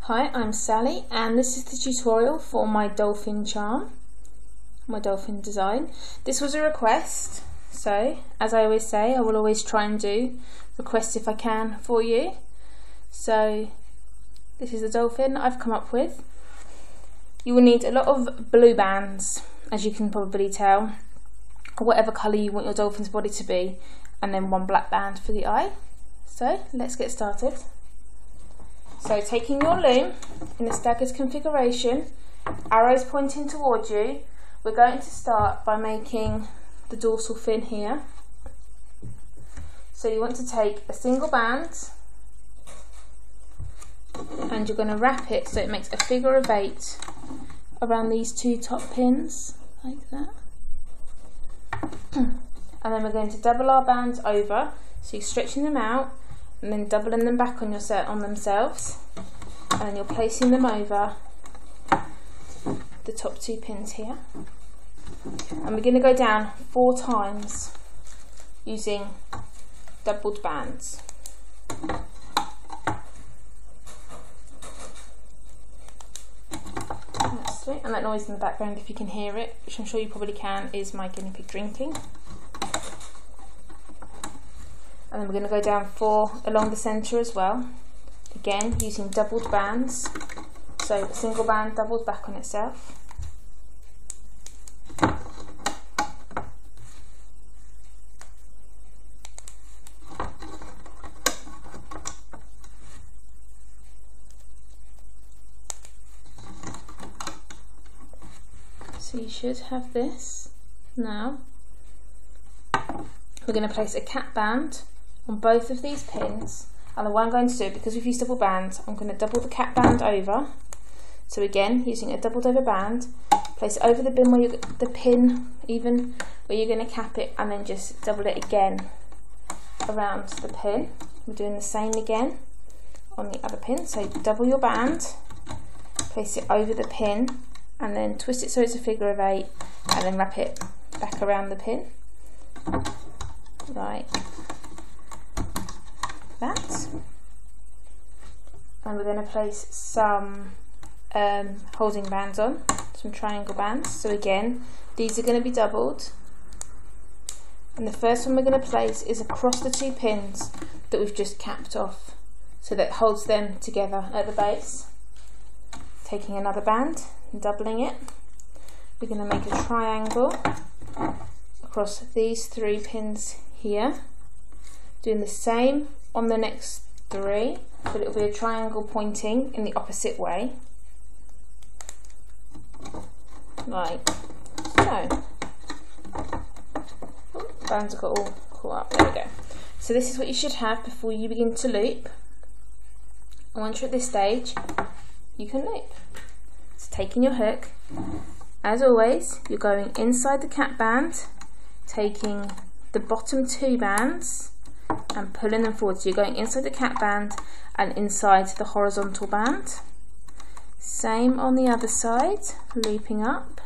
Hi, I'm Sally and this is the tutorial for my dolphin charm, my dolphin design. This was a request, so as I always say, I will always try and do requests if I can for you. So this is the dolphin I've come up with. You will need a lot of blue bands, as you can probably tell, or whatever colour you want your dolphin's body to be, and then one black band for the eye. So let's get started. So taking your loom in a staggered configuration, arrows pointing towards you, we're going to start by making the dorsal fin here. So you want to take a single band and you're going to wrap it so it makes a figure of 8 around these two top pins, like that. And then we're going to double our bands over, so you're stretching them out and then doubling them back on themselves, and then you're placing them over the top two pins here. And we're going to go down 4 times using doubled bands. That's it. And that noise in the background, if you can hear it, which I'm sure you probably can, is my guinea pig drinking. And then we're going to go down 4 along the centre as well, again using doubled bands, so a single band doubles back on itself. So you should have this now. We're going to place a cap band on both of these pins, and the way I'm going to do it, because we've used double bands, I'm going to double the cap band over. So again, using a doubled over band, place it over the pin where you're going to cap it, and then just double it again around the pin. We're doing the same again on the other pin. So double your band, place it over the pin, and then twist it so it's a figure of 8, and then wrap it back around the pin, like that. And we're going to place some holding bands on, some triangle bands. So again, these are going to be doubled, and the first one we're going to place is across the 2 pins that we've just capped off, so that holds them together at the base. Taking another band and doubling it, we're going to make a triangle across these 3 pins here, doing the same on the next 3, but it will be a triangle pointing in the opposite way, like so. Bands have got all caught up, there we go. So this is what you should have before you begin to loop, and once you're at this stage you can loop. So taking your hook, as always, you're going inside the cap band, taking the bottom 2 bands and pulling them forward. So you're going inside the cap band and inside the horizontal band. Same on the other side, looping up.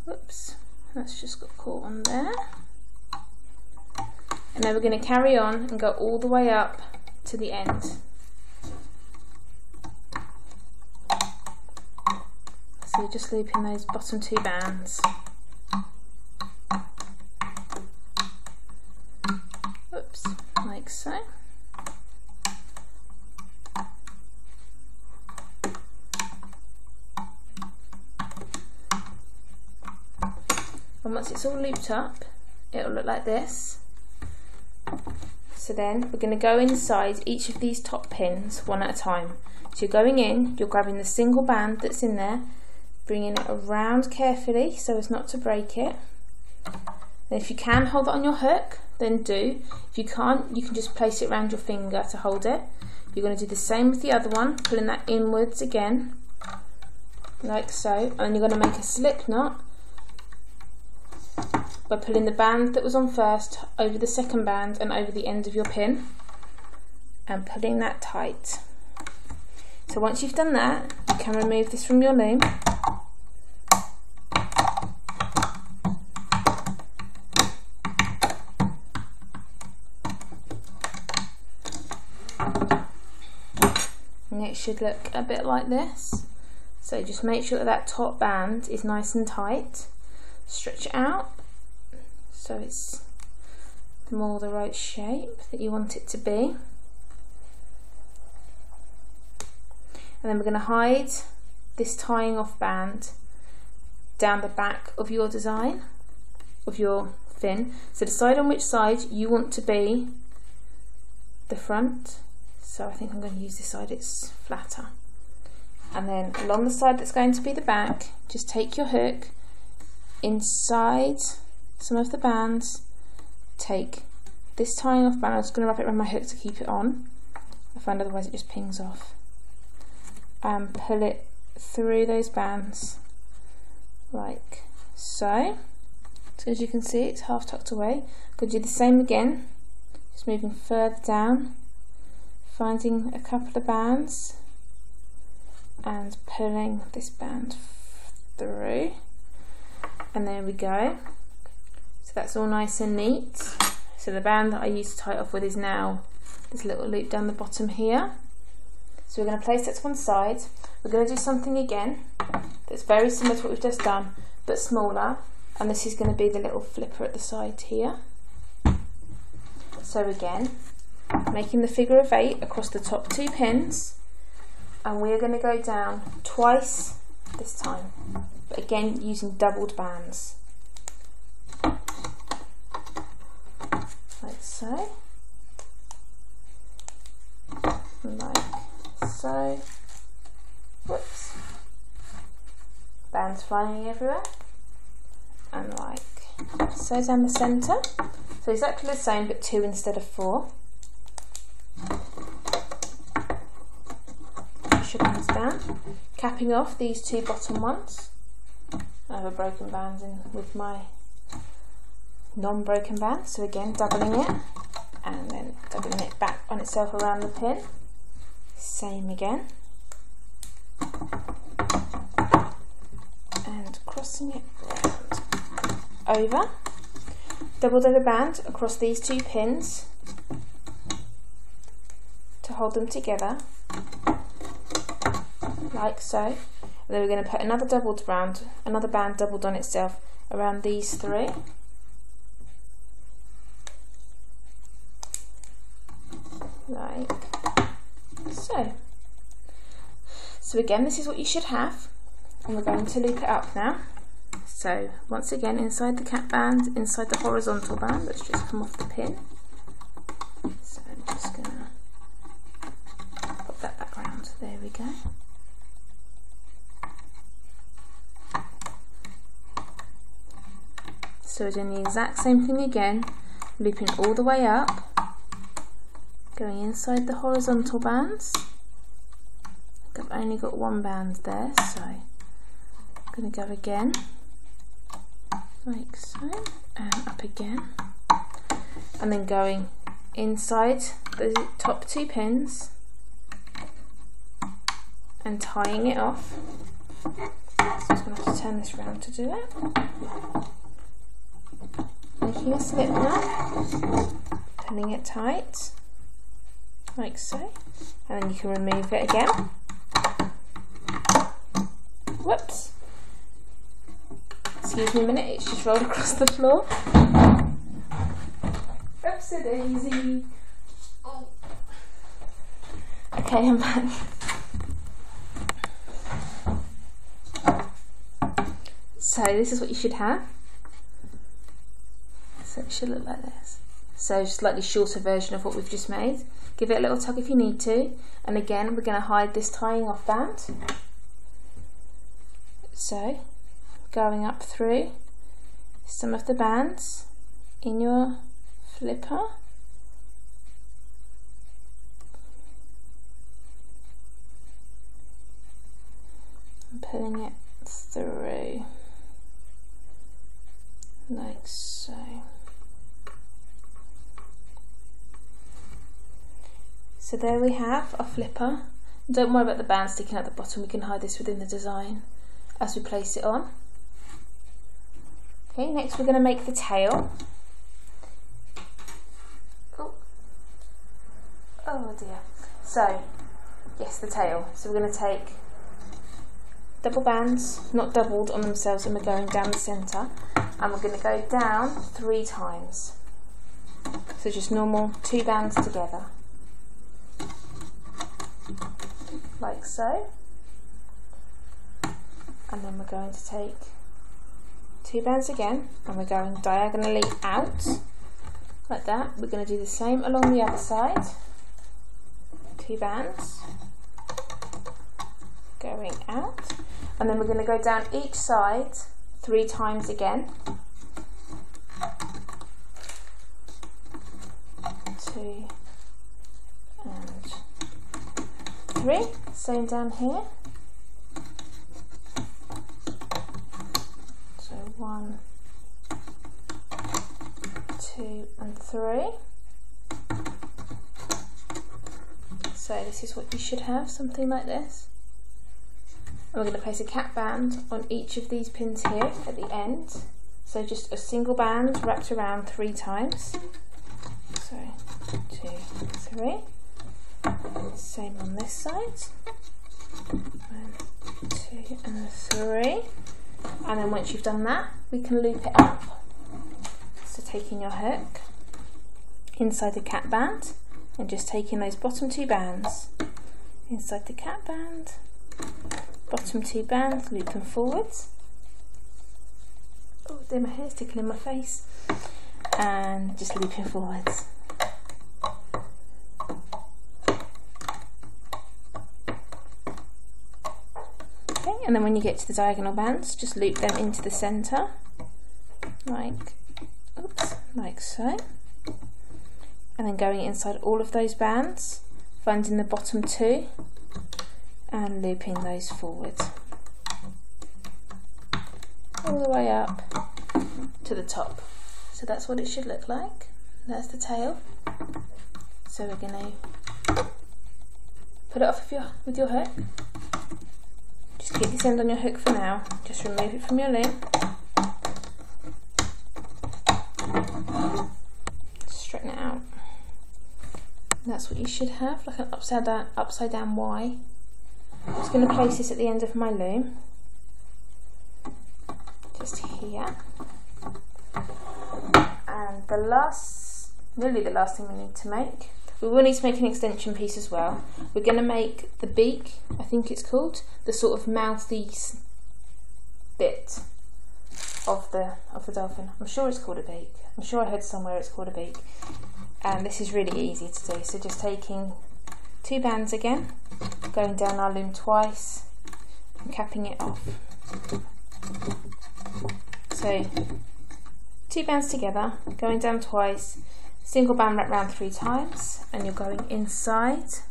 Whoops, that's just got caught on there. And then we're going to carry on and go all the way up to the end. So you're just looping those bottom 2 bands. Whoops, like so. And once it's all looped up, it'll look like this. So then we're going to go inside each of these top pins one at a time. So you're going in, you're grabbing the single band that's in there, bringing it around carefully so as not to break it. And if you can hold it on your hook, then do. If you can't, you can just place it around your finger to hold it. You're going to do the same with the other one, pulling that inwards again, like so. And you're going to make a slip knot by pulling the band that was on first over the second band and over the end of your pin, and pulling that tight. So once you've done that, you can remove this from your loom. and it should look a bit like this. So just make sure that that top band is nice and tight. Stretch it out so it's more the right shape that you want it to be. And then we're going to hide this tying off band down the back of your design, of your fin. So decide on which side you want to be the front. So I think I'm going to use this side, it's flatter. And then along the side that's going to be the back, just take your hook inside some of the bands, take this tying off band, I'm just going to wrap it around my hook to keep it on. I find otherwise it just pings off. And pull it through those bands like so. So as you can see, it's half tucked away. Could do the same again, just moving further down, finding a couple of bands and pulling this band through, and there we go. So that's all nice and neat. So the band that I used to tie it off with is now this little loop down the bottom here. So we're going to place that to one side. We're going to do something again that's very similar to what we've just done, but smaller, and this is going to be the little flipper at the side here. So again, making the figure of 8 across the top 2 pins, and we're going to go down twice this time, but again using doubled bands, like so, like so. Whoops, bands flying everywhere, and like so down the centre. So exactly the same, but 2 instead of 4. Push your bands down, capping off these 2 bottom ones. I have a broken band in with my non-broken band, so again doubling it and then doubling it back on itself around the pin. Same again, and crossing it round over. Double the band across these 2 pins to hold them together, like so. And then we're going to put another band doubled on itself around these 3. Like so. So again, this is what you should have, and we're going to loop it up now. So once again, inside the cap band, inside the horizontal band, let's just come off the pin. So I'm just going to pop that back round. There we go. So we're doing the exact same thing again, looping all the way up, going inside the horizontal bands. I've only got 1 band there, so I'm going to go again, like so, and up again, and then going inside the top 2 pins and tying it off. So I'm just going to have to turn this round to do it. Making a slip knot, pulling it tight, like so, and then you can remove it again. Whoops, excuse me a minute, it's just rolled across the floor. Oopsie daisy. Oh. Okay, I'm back. So this is what you should have. So it should look like this. So slightly shorter version of what we've just made. Give it a little tug if you need to, and again we're going to hide this tying off band. So going up through some of the bands in your flipper, and pulling it through like so. So there we have our flipper. Don't worry about the band sticking at the bottom, we can hide this within the design as we place it on. Okay, next we're going to make the tail. Oh dear. So yes, the tail. So we're going to take double bands, not doubled on themselves, and we're going down the centre, and we're going to go down 3 times. So just normal 2 bands together, like so. And then we're going to take 2 bands again, and we're going diagonally out, like that. We're going to do the same along the other side. 2 bands, going out, and then we're going to go down each side 3 times again. 2 and 3, same down here. So 1, 2 and 3. So this is what you should have, something like this. And we're going to place a cap band on each of these pins here at the end. So just a single band wrapped around 3 times. So 2, 3. Same on this side. 1, 2 and 3. And then once you've done that, we can loop it up. So taking your hook inside the cap band and just taking those bottom 2 bands inside the cap band, bottom 2 bands, looping forwards. Oh dear, my hair's tickling my face. And just looping forwards. Okay, and then when you get to the diagonal bands, just loop them into the centre, like so. And then going inside all of those bands, finding the bottom 2 and looping those forwards all the way up to the top. So that's what it should look like. That's the tail. So we're going to put it off with your hook. Just keep this end on your hook for now. Just remove it from your loom. Straighten it out. And that's what you should have, like an upside down Y. I'm just going to place this at the end of my loom. Just here. And nearly the last thing we need to make, we will need to make an extension piece as well. We're going to make the beak, I think it's called, the sort of mouthy bit of the dolphin. I'm sure it's called a beak. I'm sure I heard somewhere it's called a beak. And this is really easy to do. So just taking 2 bands again, going down our loom twice and capping it off. So 2 bands together, going down twice, single band wrapped round 3 times, and you're going inside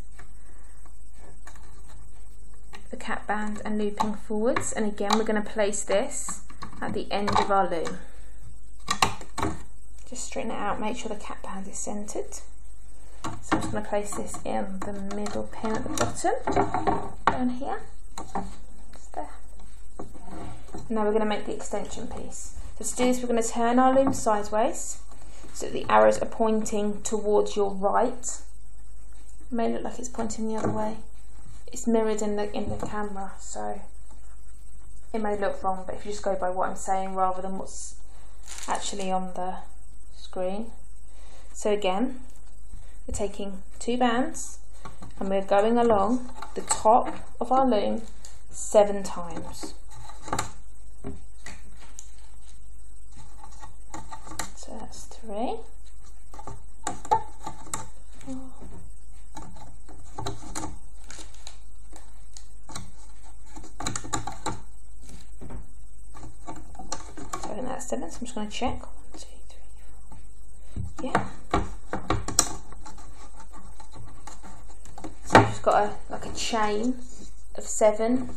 the cap band and looping forwards. And again, we're going to place this at the end of our loom. Just straighten it out, make sure the cap band is centered. So I'm just going to place this in the middle pin at the bottom, down here, just there. Now we're going to make the extension piece. So to do this, we're going to turn our loom sideways so that the arrows are pointing towards your right. It may look like it's pointing the other way. It's mirrored in the camera, so it may look wrong, but if you just go by what I'm saying rather than what's actually on the screen. So again, we're taking 2 bands and we're going along the top of our loom 7 times. So that's 3, 4, so I think that's 7, so I'm just going to check. 1, 2, 3, 4. Yeah. So you've just got like a chain of 7,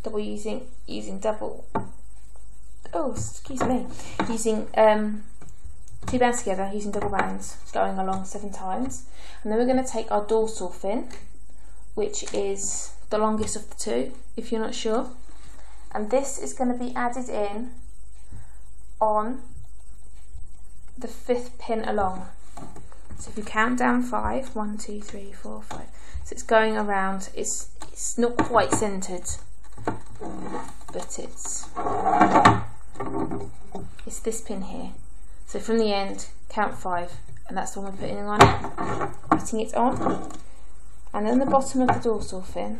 double using double. Oh, excuse me. Using 2 bands together, using double bands, going along 7 times, and then we're going to take our dorsal fin, which is the longest of the 2, if you're not sure, and this is going to be added in on the 5th pin along. So if you count down 5, 1, 2, 3, 4, 5. So it's going around. It's not quite centered, but it's this pin here. So from the end, count 5, and that's the one we're putting on it, putting it on. And then the bottom of the dorsal fin,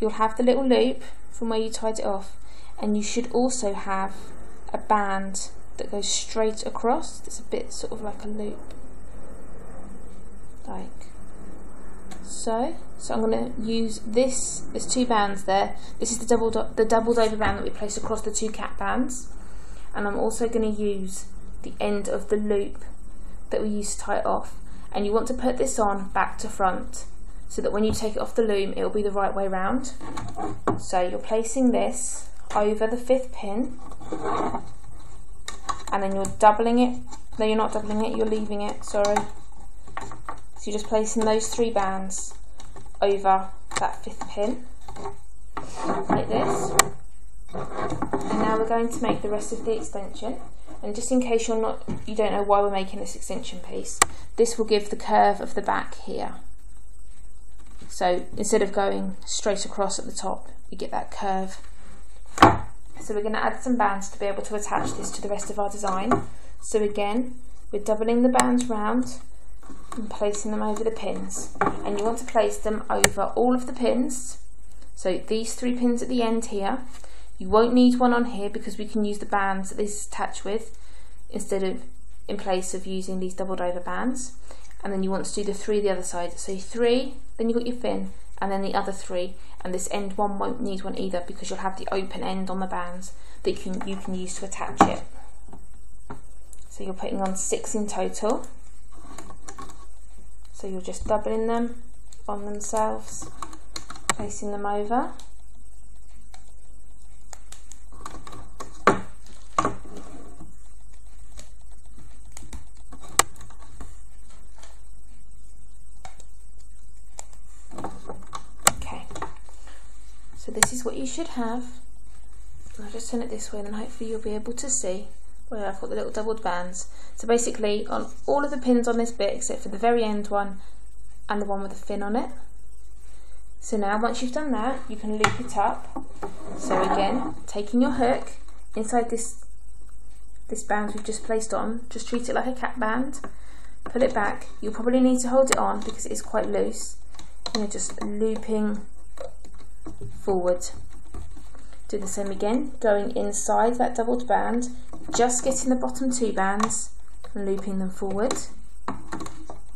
you'll have the little loop from where you tied it off, and you should also have a band that goes straight across. It's a bit sort of like a loop, like so. So I'm going to use this. There's 2 bands there. This is the doubled over band that we placed across the 2 cap bands, and I'm also going to use the end of the loop that we used to tie it off. And you want to put this on back to front, so that when you take it off the loom, it will be the right way round. So you're placing this over the 5th pin, and then you're doubling it. No, you're not doubling it, you're leaving it, sorry. So you're just placing those 3 bands over that 5th pin, like this. And now we're going to make the rest of the extension. And just in case you don't know why we're making this extension piece, this will give the curve of the back here. So instead of going straight across at the top, you get that curve. So we're going to add some bands to be able to attach this to the rest of our design. So again, we're doubling the bands round and placing them over the pins. And you want to place them over all of the pins. So these 3 pins at the end here. You won't need one on here because we can use the bands that this is attached with in place of using these doubled over bands. And then you want to do the 3 the other side. So 3, then you've got your fin, and then the other 3, and this end one won't need one either because you'll have the open end on the bands that you can use to attach it. So you're putting on 6 in total. So you're just doubling them on themselves, placing them over. So this is what you should have. I'll just turn it this way and then hopefully you'll be able to see where I've got the little doubled bands. So basically on all of the pins on this bit except for the very end one and the one with the fin on it. So now once you've done that, you can loop it up. So again, taking your hook inside this band we've just placed on, just treat it like a cap band, pull it back. You'll probably need to hold it on because it is quite loose. And you're just looping forward. Do the same again, going inside that doubled band, just getting the bottom 2 bands and looping them forward.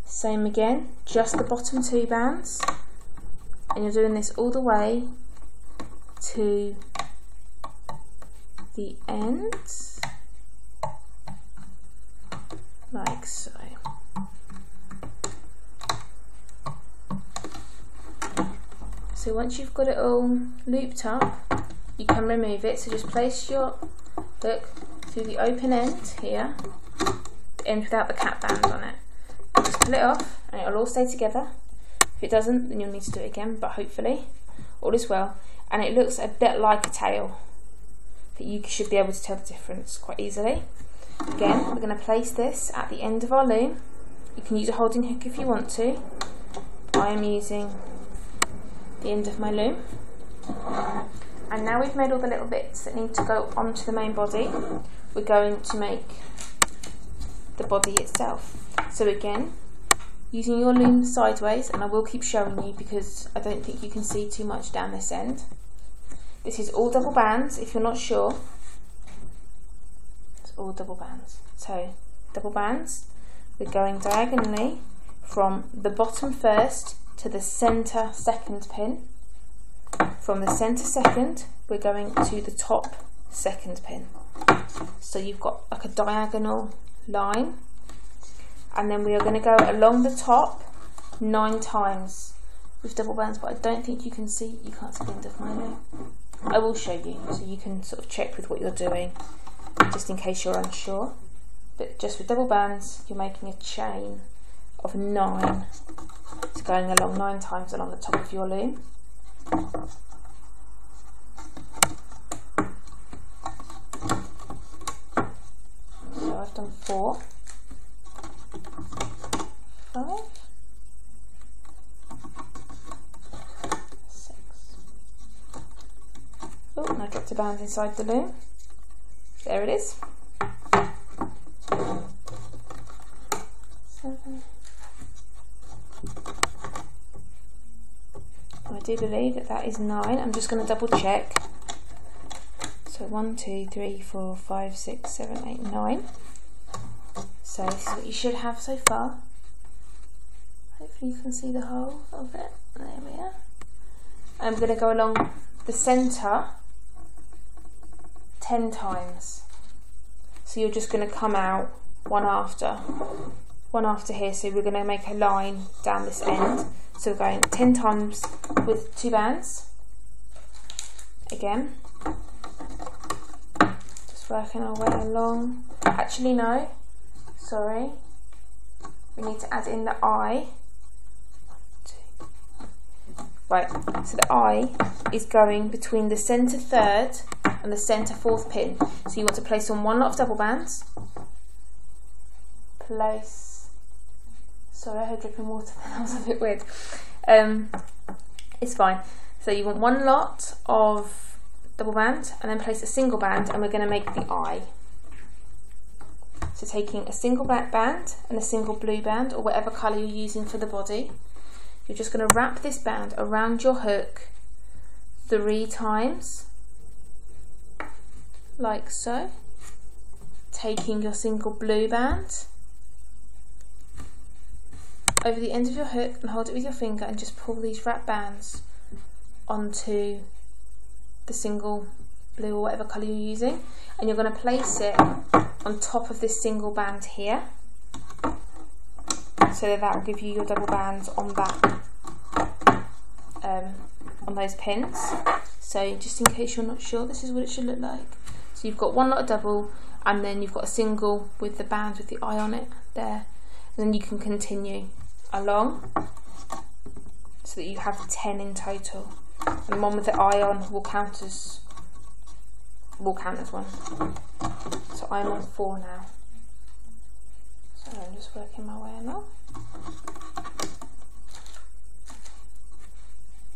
Same again, just the bottom 2 bands, and you're doing this all the way to the end, like so. So once you've got it all looped up, you can remove it. So just place your hook through the open end here, the end without the cap band on it. And just pull it off and it'll all stay together. If it doesn't, then you'll need to do it again, but hopefully all is well. And it looks a bit like a tail, but you should be able to tell the difference quite easily. Again, we're going to place this at the end of our loom. You can use a holding hook if you want to. I am using the end of my loom. And now we've made all the little bits that need to go onto the main body, we're going to make the body itself. So again, using your loom sideways, and I will keep showing you because I don't think you can see too much down this end. This is all double bands if you're not sure. It's all double bands. So double bands, we're going diagonally from the bottom first to the centre second pin. From the centre second, we're going to the top second pin. So you've got like a diagonal line, and then we are going to go along the top 9 times with double bands, but I don't think you can see, you can't see the end of my loom. I will show you so you can sort of check with what you're doing just in case you're unsure. But just with double bands, you're making a chain of 9. It's going along 9 times along the top of your loom. So I've done 4. 5, 6. Oh, and I dropped a band inside the loom. There it is. 7. I do believe that that is 9. I'm just going to double check. So 1, 2, 3, 4, 5, 6, 7, 8, 9. So this is what you should have so far. Hopefully you can see the whole of it. There we are. I'm going to go along the centre 10 times. So you're just going to come out one after here. So we're going to make a line down this end. So we're going 10 times with 2 bands. Again. Just working our way along. Actually no, sorry. We need to add in the eye. 1, 2. Right, so the eye is going between the centre 3rd and the centre 4th pin. So you want to place on one lot of double bands. Place. Sorry, I heard dripping water. That was a bit weird. It's fine. So you want one lot of double band and then place a single band, and we're going to make the eye. So taking a single black band and a single blue band, or whatever colour you're using for the body, you're just going to wrap this band around your hook 3 times, like so. Taking your single blue band over the end of your hook and hold it with your finger and just pull these wrap bands onto the single blue or whatever colour you're using, and you're going to place it on top of this single band here, so that will give you your double bands on that on those pins. So just in case you're not sure, this is what it should look like. So you've got one lot of double, and then you've got a single with the band with the eye on it there, and then you can continue along so that you have 10 in total, and the one with the eye on will count as one. So I'm on 4 now. So I'm just working my way along.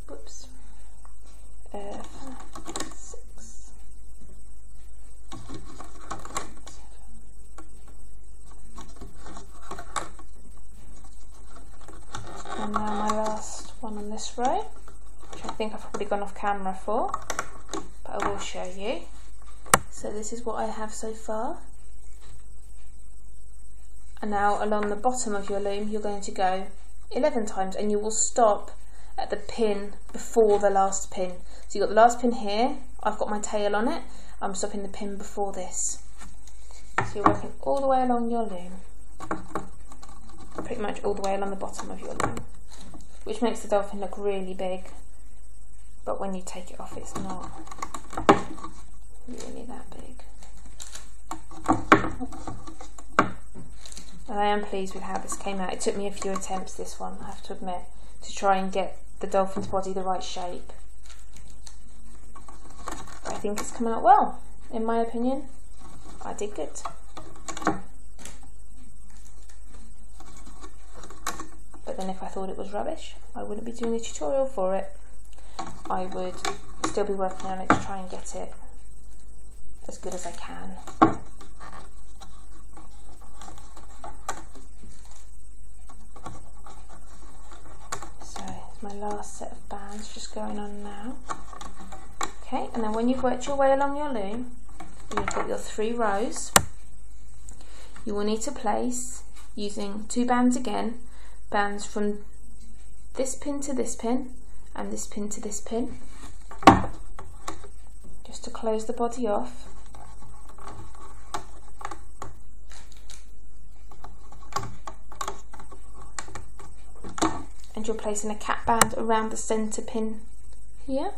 Whoops. 6. And now my last one on this row, which I think I've probably gone off camera for, but I will show you. So this is what I have so far. And now along the bottom of your loom you're going to go 11 times, and you will stop at the pin before the last pin. So you've got the last pin here, I've got my tail on it, I'm stopping the pin before this. So you're working all the way along your loom, pretty much all the way along the bottom of your loom, which makes the dolphin look really big, but when you take it off it's not really that big. And I am pleased with how this came out. It took me a few attempts, this one, I have to admit, to try and get the dolphin's body the right shape. But I think it's come out well, in my opinion. I did good. But then if I thought it was rubbish, I wouldn't be doing a tutorial for it. I would still be working on it to try and get it as good as I can. So my last set of bands just going on now. Okay, and then when you've worked your way along your loom, and you've got your 3 rows, you will need to place, using 2 bands again, bands from this pin to this pin and this pin to this pin, just to close the body off. And you're placing a cap band around the centre pin here.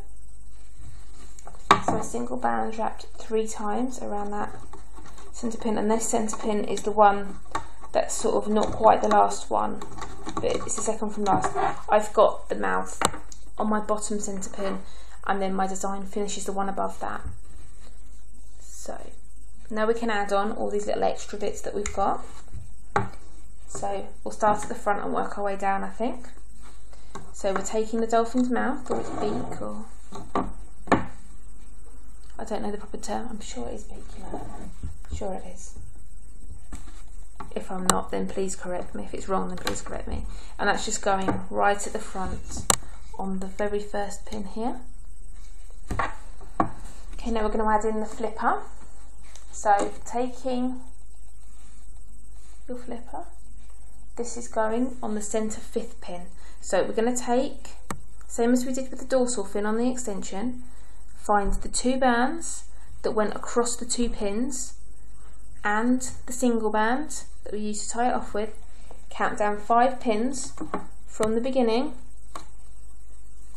So a single band wrapped 3 times around that centre pin, and this centre pin is the one that's sort of not quite the last one, but it's the second from last. I've got the mouth on my bottom centre pin, and then my design finishes the one above that. So now we can add on all these little extra bits that we've got. So we'll start at the front and work our way down, I think. So we're taking the dolphin's mouth or its beak, or I don't know the proper term. I'm sure it is beak, you know. Sure it is. If I'm not, then please correct me. If it's wrong, then please correct me. And that's just going right at the front on the very first pin here. Okay, now we're going to add in the flipper. So taking your flipper, this is going on the centre 5th pin. So we're going to take, same as we did with the dorsal fin on the extension, find the 2 bands that went across the 2 pins and the single band that we used to tie it off with, count down 5 pins from the beginning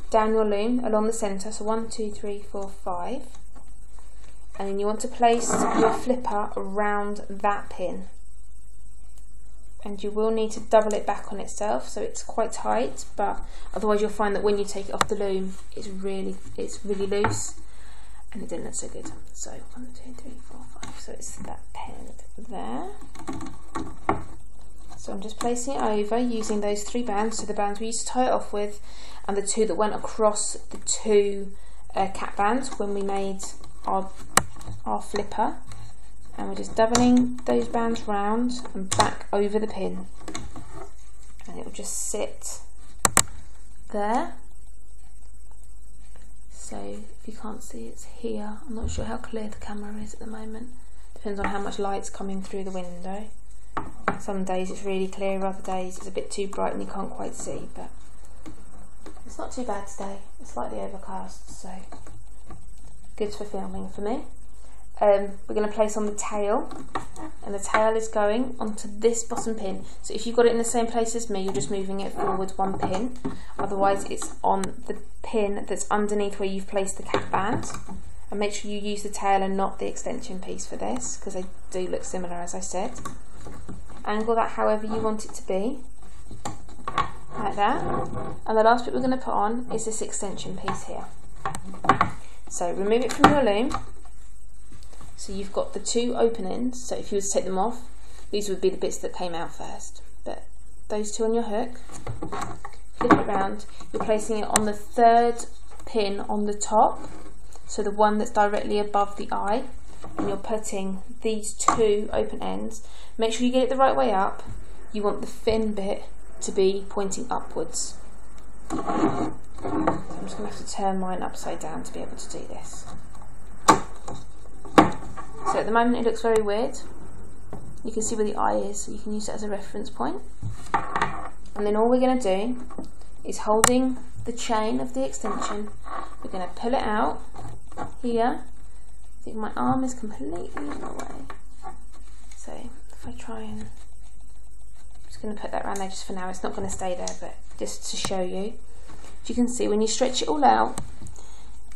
down your loom along the centre, so 1, 2, 3, 4, 5, and then you want to place your flipper around that pin, and you will need to double it back on itself so it's quite tight, but otherwise you'll find that when you take it off the loom it's really loose and it didn't look so good. So 1, 2, 3, 4, 5, so it's that pin there. So I'm just placing it over using those 3 bands, so the bands we used to tie it off with and the 2 that went across the 2 cap bands when we made our flipper, and we're just doubling those bands round and back over the pin, and it will just sit there. So if you can't see, it's here. I'm not sure how clear the camera is at the moment. Depends on how much light's coming through the window. Some days it's really clear, other days it's a bit too bright and you can't quite see, but it's not too bad today. It's slightly overcast, so good for filming for me. We're going to place on the tail, and the tail is going onto this bottom pin. So if you've got it in the same place as me, you're just moving it forward 1 pin. Otherwise it's on the pin that's underneath where you've placed the cap band. And make sure you use the tail and not the extension piece for this, because they do look similar, as I said. Angle that however you want it to be, like that. And the last bit we're going to put on is this extension piece here. So remove it from your loom. So you've got the 2 open ends, so if you were to take them off, these would be the bits that came out first. But those 2 on your hook, flip it round, you're placing it on the 3rd pin on the top, so the one that's directly above the eye, and you're putting these 2 open ends. Make sure you get it the right way up. You want the fin bit to be pointing upwards. So I'm just going to have to turn mine upside down to be able to do this. So at the moment it looks very weird. You can see where the eye is, so you can use it as a reference point. And then all we're going to do is, holding the chain of the extension, we're going to pull it out here. I think my arm is completely in the way. So if I try and, I'm just going to put that around there just for now. It's not going to stay there, but just to show you. As you can see, when you stretch it all out,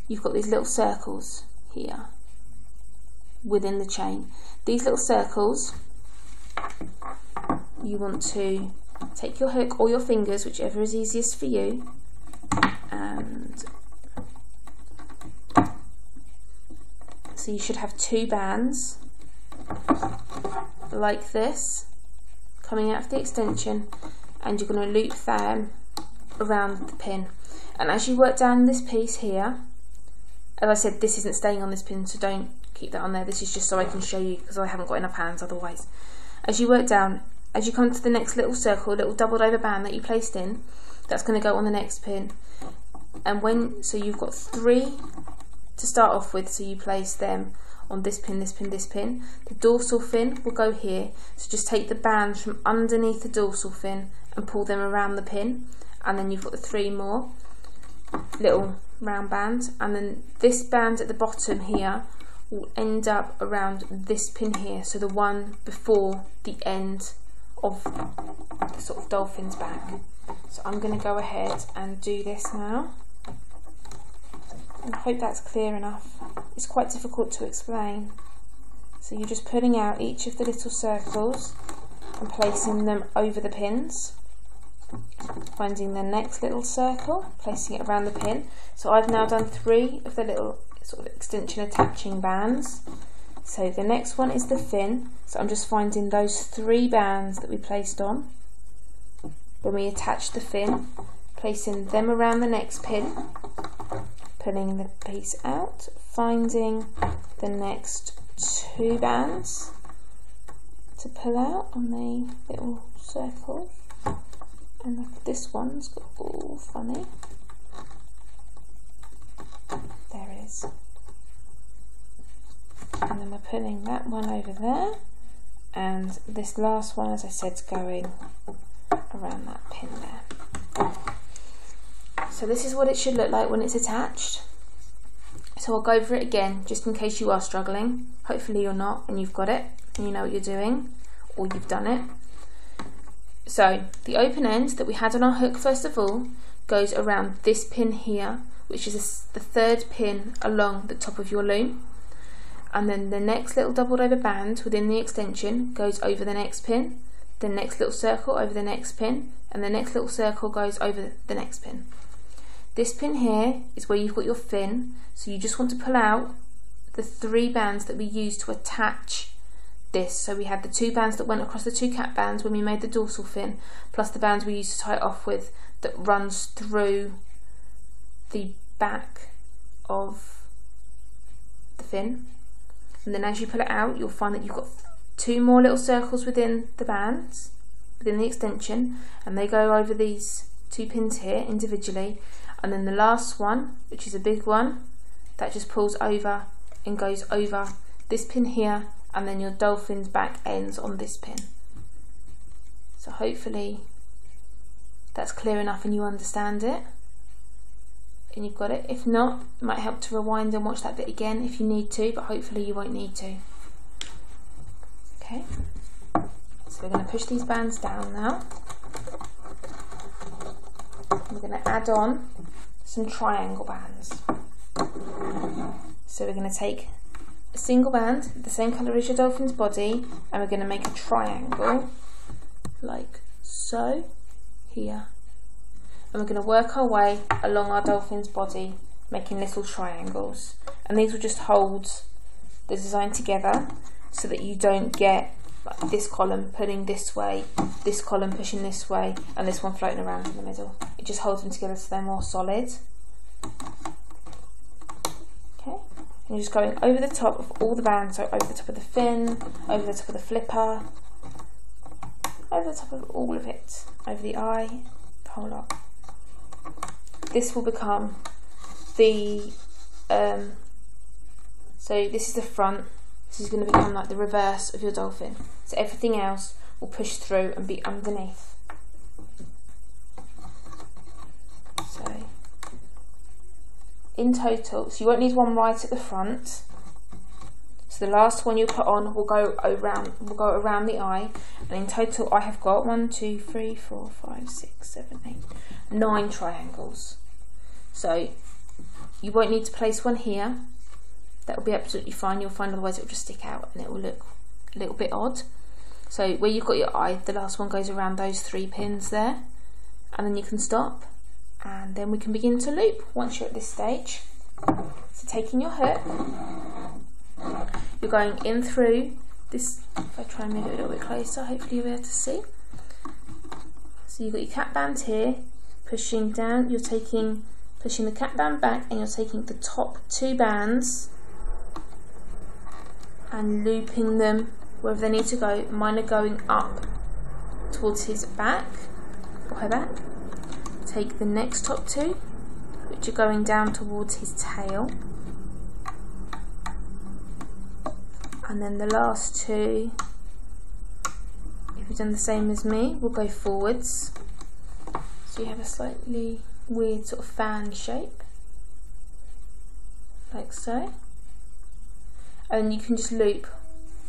you've got these little circles here within the chain. These little circles, you want to take your hook or your fingers, whichever is easiest for you, and so you should have 2 bands like this coming out of the extension, and you're going to loop them around the pin. And as you work down this piece here, as I said, this isn't staying on this pin, so don't keep that on there. This is just so I can show you, because I haven't got enough hands otherwise. As you work down, as you come to the next little circle, little doubled over band that you placed in, that's going to go on the next pin. And so you've got 3 to start off with, so you place them on this pin, this pin, this pin. The dorsal fin will go here, so just take the bands from underneath the dorsal fin and pull them around the pin, and then you've got the 3 more little round bands, and then this band at the bottom here will end up around this pin here, so the one before the end of the sort of dolphin's back. So I'm going to go ahead and do this now. I hope that's clear enough. It's quite difficult to explain. So you're just pulling out each of the little circles and placing them over the pins. Finding the next little circle, placing it around the pin. So I've now done 3 of the little sort of extension attaching bands. So the next one is the fin, so I'm just finding those 3 bands that we placed on when we attached the fin, placing them around the next pin, pulling the piece out, finding the next 2 bands to pull out on the little circle, and look, this one's got all funny, there it is, and then we're pulling that one over there, and this last one, as I said, is going around that pin there. So this is what it should look like when it's attached. So I'll go over it again just in case you are struggling. Hopefully you're not and you've got it and you know what you're doing, or you've done it. So the open end that we had on our hook first of all goes around this pin here, which is the 3rd pin along the top of your loom, and then the next little doubled over band within the extension goes over the next pin, the next little circle over the next pin, and the next little circle goes over the next pin. This pin here is where you've got your fin, so you just want to pull out the 3 bands that we used to attach this. So we had the 2 bands that went across the 2 cap bands when we made the dorsal fin, plus the bands we used to tie it off with that runs through the back of the fin. And then as you pull it out, you'll find that you've got 2 more little circles within the bands, within the extension, and they go over these 2 pins here individually. And then the last one, which is a big one, that just pulls over and goes over this pin here, and then your dolphin's back ends on this pin. So hopefully that's clear enough and you understand it and you've got it. If not, it might help to rewind and watch that bit again if you need to, but hopefully you won't need to. Okay, so we're going to push these bands down now. We're going to add on some triangle bands. So we're going to take a single band, the same colour as your dolphin's body, and we're going to make a triangle like so here. And we're going to work our way along our dolphin's body, making little triangles. And these will just hold the design together so that you don't get like this column pulling this way, this column pushing this way, and this one floating around in the middle. It just holds them together so they're more solid. Okay, and you're just going over the top of all the bands, so over the top of the fin, over the top of the flipper, over the top of all of it, over the eye, the whole lot. This will become the, so this is the front. This is going to become like the reverse of your dolphin. So everything else will push through and be underneath. So in total, so you won't need one right at the front. So the last one you'll put on will go around the eye. And in total I have got 1, 2, 3, 4, 5, 6, 7, 8, 9 triangles. So you won't need to place one here. That will be absolutely fine. You'll find otherwise it will just stick out and it will look a little bit odd. So where you've got your eye, the last one goes around those 3 pins there, and then you can stop, and then we can begin to loop once you're at this stage. So taking your hook, you're going in through this. If I try and move it a little bit closer, hopefully you'll be able to see. So you've got your cap band here, pushing down, pushing the cap band back, and you're taking the top 2 bands and looping them wherever they need to go. Mine are going up towards his back or her back. Take the next top 2, which are going down towards his tail, and then the last 2, if you've done the same as me, will go forwards. So you have a slightly weird sort of fan shape, like so. And you can just loop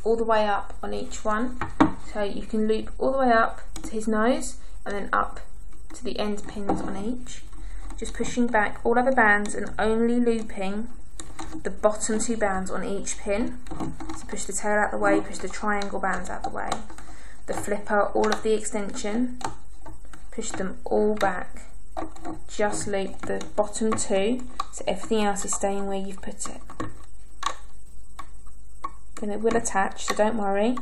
all the way up on each one. So you can loop all the way up to his nose and then up to the end pins on each. Just pushing back all other bands and only looping the bottom 2 bands on each pin. So push the tail out the way, push the triangle bands out the way. The flipper, all of the extension, push them all back. Just loop the bottom 2 so everything else is staying where you've put it. and it will attach, so don't worry.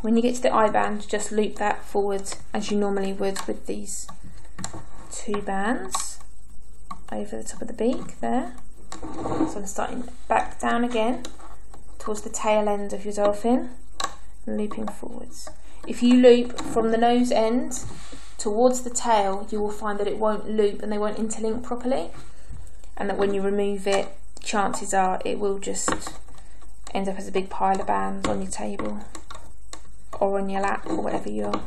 When you get to the eye band, just loop that forward as you normally would with these 2 bands over the top of the beak there. So I'm starting back down again towards the tail end of your dolphin and looping forwards. If you loop from the nose end towards the tail, you will find that it won't loop and they won't interlink properly, and that when you remove it, chances are it will just end up as a big pile of bands on your table or on your lap or whatever you're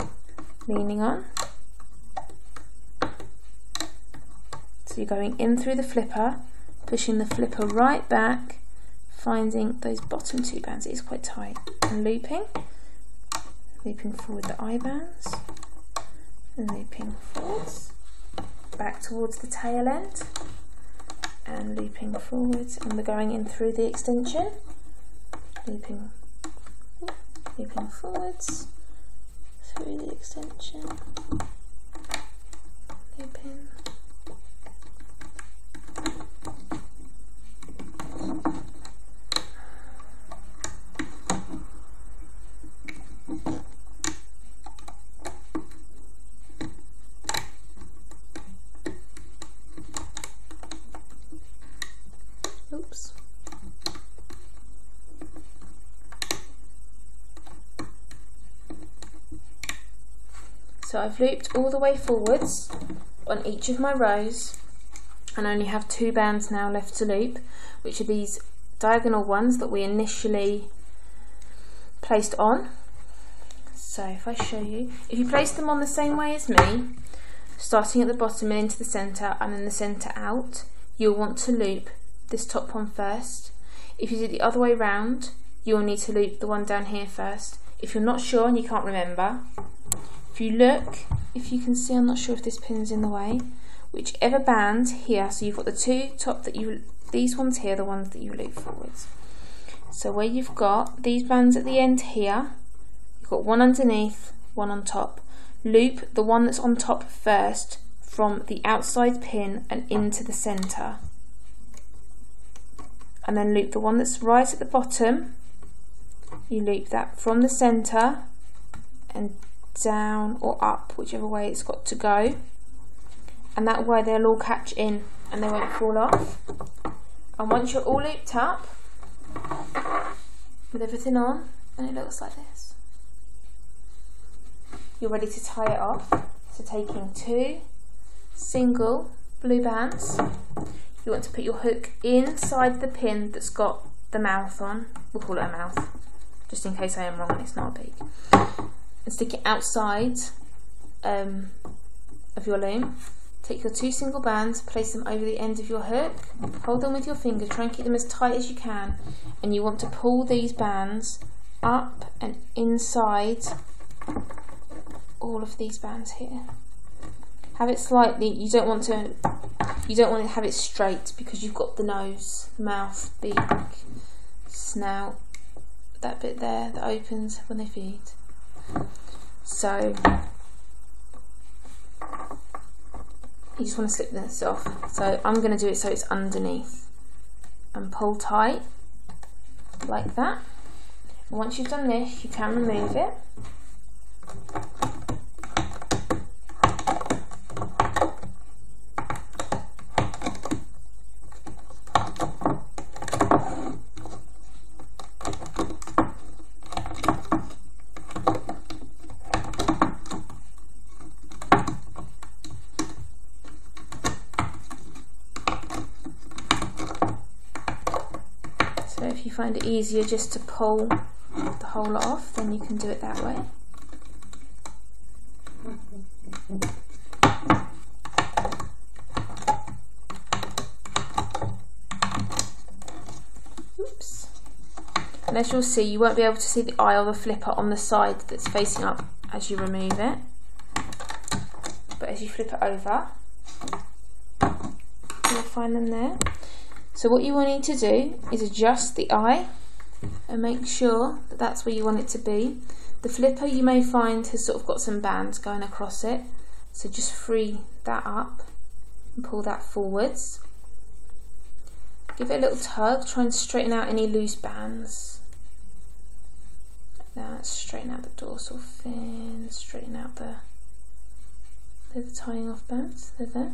leaning on. So you're going in through the flipper, pushing the flipper right back, finding those bottom 2 bands. It is quite tight, and looping forward the eye bands, and looping forwards, back towards the tail end, and looping forwards, and we're going in through the extension, looping forwards, through the extension, looping. Oops. So I've looped all the way forwards on each of my rows and only have 2 bands now left to loop, which are these diagonal ones that we initially placed on. So if I show you, if you place them on the same way as me, starting at the bottom and into the centre and then the centre out, you'll want to loop this top one first. If you do it the other way round, you'll need to loop the one down here first. If you're not sure and you can't remember, if you look, if you can see, I'm not sure if this pin's in the way, whichever band here, so you've got the 2 top that you, these ones here, the ones that you loop forwards. So where you've got these bands at the end here, you've got one underneath, one on top. Loop the one that's on top first from the outside pin and into the centre. And then loop the one that's right at the bottom, you loop that from the centre and down or up, whichever way it's got to go, and that way they'll all catch in and they won't fall off. And once you're all looped up with everything on and it looks like this, you're ready to tie it off. So taking 2 single blue bands, you want to put your hook inside the pin that's got the mouth on, we'll call it a mouth just in case I am wrong and it's not a beak, and stick it outside of your loom. Take your 2 single bands, place them over the end of your hook, hold them with your finger, try and keep them as tight as you can, and you want to pull these bands up and inside all of these bands here. Have it slightly, you don't want to have it straight because you've got the nose, mouth, beak, snout, that bit there that opens when they feed. So you just want to slip this off. So I'm going to do it so it's underneath and pull tight like that. And once you've done this, you can remove it. So if you find it easier just to pull the whole lot off, then you can do it that way. Oops. And as you'll see, you won't be able to see the eye or the flipper on the side that's facing up as you remove it. But as you flip it over, you'll find them there. So what you will need to do is adjust the eye and make sure that that's where you want it to be. The flipper you may find has sort of got some bands going across it, so just free that up and pull that forwards. Give it a little tug, try and straighten out any loose bands. Like that, straighten out the dorsal fin, straighten out the tying off bands, they're there.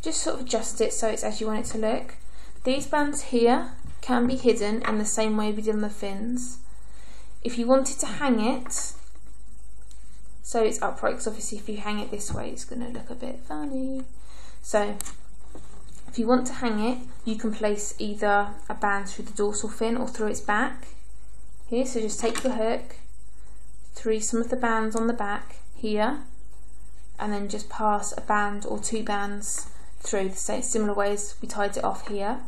Just sort of adjust it so it's as you want it to look. These bands here can be hidden in the same way we did on the fins. If you wanted to hang it so it's upright, because obviously if you hang it this way it's going to look a bit funny. So if you want to hang it, you can place either a band through the dorsal fin or through its back. Here, so just take your hook through some of the bands on the back here, and then just pass a band or two bands through the same similar ways we tied it off here.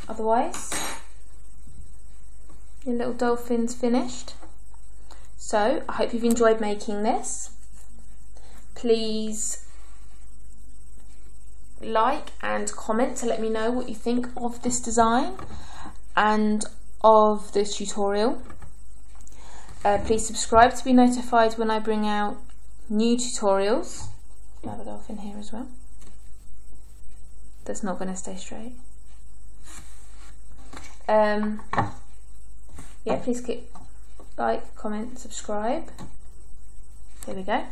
Otherwise, your little dolphin's finished. So I hope you've enjoyed making this. Please like and comment to let me know what you think of this design and of this tutorial. Please subscribe to be notified when I bring out new tutorials. I have a dolphin here as well. That's not going to stay straight. Yeah, please click like, comment, subscribe. There we go.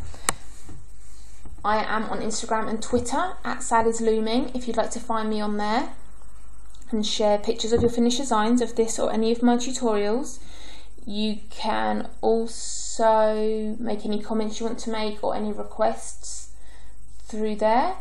I am on Instagram and Twitter at Sally's Looming if you'd like to find me on there and share pictures of your finished designs of this or any of my tutorials. You can also make any comments you want to make or any requests through there.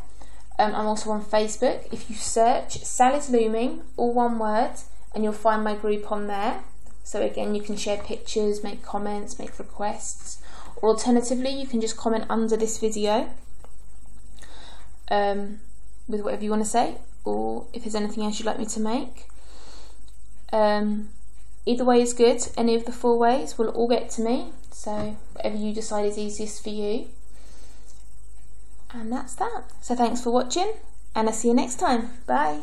I'm also on Facebook. If you search Sally's Looming, all one word, and you'll find my group on there. So again, you can share pictures, make comments, make requests, or alternatively you can just comment under this video with whatever you want to say, or if there's anything else you'd like me to make. Either way is good. Any of the 4 ways will all get to me, so whatever you decide is easiest for you. And that's that. So thanks for watching, and I'll see you next time. Bye.